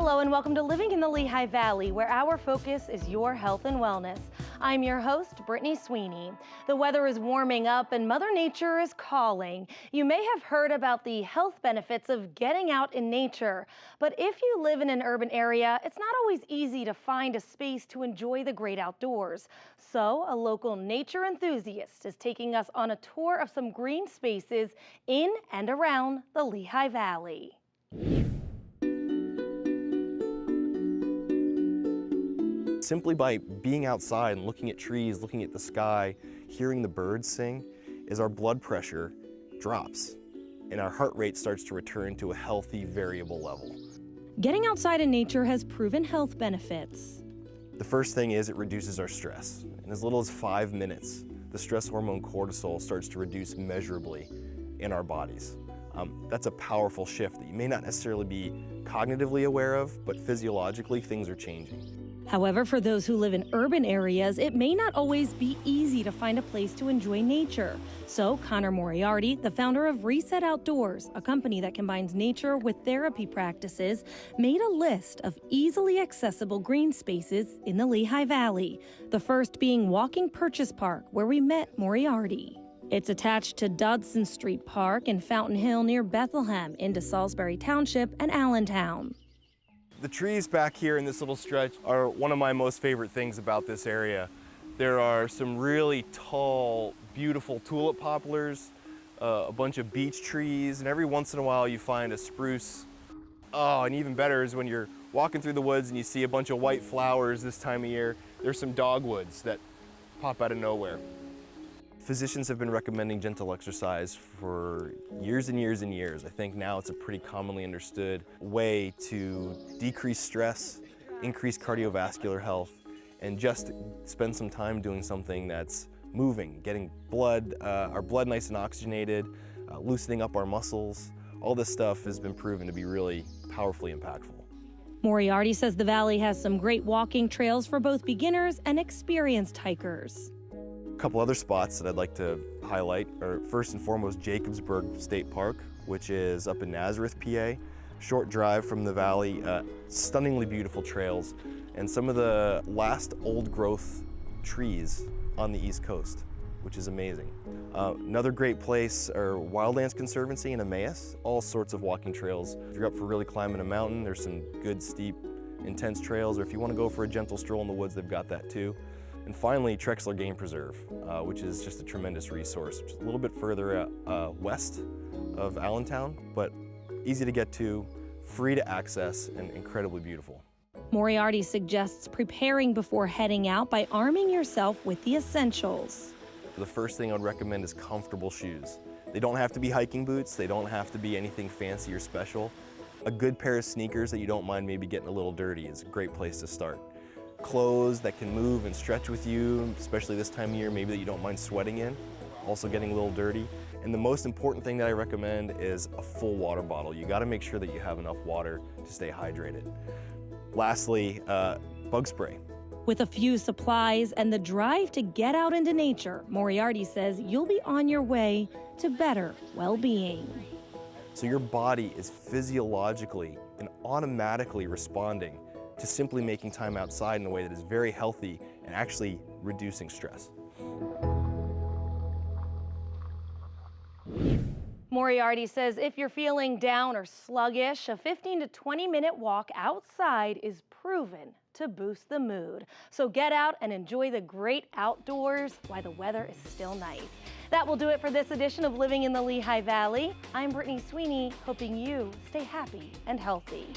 Hello and welcome to Living in the Lehigh Valley, where our focus is your health and wellness. I'm your host, Brittany Sweeney. The weather is warming up and Mother Nature is calling. You may have heard about the health benefits of getting out in nature, but if you live in an urban area, it's not always easy to find a space to enjoy the great outdoors. So a local nature enthusiast is taking us on a tour of some green spaces in and around the Lehigh Valley. Simply by being outside and looking at trees, looking at the sky, hearing the birds sing, is our blood pressure drops and our heart rate starts to return to a healthy, variable level. Getting outside in nature has proven health benefits. The first thing is it reduces our stress. In as little as 5 minutes, the stress hormone cortisol starts to reduce measurably in our bodies. That's a powerful shift that you may not necessarily be cognitively aware of, but physiologically things are changing. However, for those who live in urban areas, it may not always be easy to find a place to enjoy nature. So Connor Moriarty, the founder of Reset Outdoors, a company that combines nature with therapy practices, made a list of easily accessible green spaces in the Lehigh Valley, the first being Walking Purchase Park, where we met Moriarty. It's attached to Dodson Street Park and Fountain Hill near Bethlehem into Salisbury Township and Allentown. The trees back here in this little stretch are one of my most favorite things about this area. There are some really tall, beautiful tulip poplars, a bunch of beech trees, and every once in a while you find a spruce. Oh, and even better is when you're walking through the woods and you see a bunch of white flowers this time of year. There's some dogwoods that pop out of nowhere. Physicians have been recommending gentle exercise for years and years and years. I think now it's a pretty commonly understood way to decrease stress, increase cardiovascular health, and just spend some time doing something that's moving, getting our blood nice and oxygenated, loosening up our muscles. All this stuff has been proven to be really powerfully impactful. Moriarty says the valley has some great walking trails for both beginners and experienced hikers. A couple other spots that I'd like to highlight are first and foremost Jacobsburg State Park, which is up in Nazareth, PA. Short drive from the valley, stunningly beautiful trails, and some of the last old growth trees on the East Coast, which is amazing. Another great place are Wildlands Conservancy and Emmaus, all sorts of walking trails. If you're up for really climbing a mountain, there's some good, steep, intense trails, or if you want to go for a gentle stroll in the woods, they've got that too. And finally, Trexler Game Preserve, which is just a tremendous resource. Which is a little bit further west of Allentown, but easy to get to, free to access, and incredibly beautiful. Moriarty suggests preparing before heading out by arming yourself with the essentials. The first thing I would recommend is comfortable shoes. They don't have to be hiking boots. They don't have to be anything fancy or special. A good pair of sneakers that you don't mind maybe getting a little dirty is a great place to start. Clothes that can move and stretch with you, especially this time of year, maybe that you don't mind sweating in, also getting a little dirty. And the most important thing that I recommend is a full water bottle. You gotta make sure that you have enough water to stay hydrated. Lastly, bug spray. With a few supplies and the drive to get out into nature, Moriarty says you'll be on your way to better well-being. So your body is physiologically and automatically responding to simply making time outside in a way that is very healthy and actually reducing stress. Moriarty says if you're feeling down or sluggish, a 15 to 20-minute walk outside is proven to boost the mood. So get out and enjoy the great outdoors while the weather is still nice. That will do it for this edition of Living in the Lehigh Valley. I'm Brittany Sweeney, hoping you stay happy and healthy.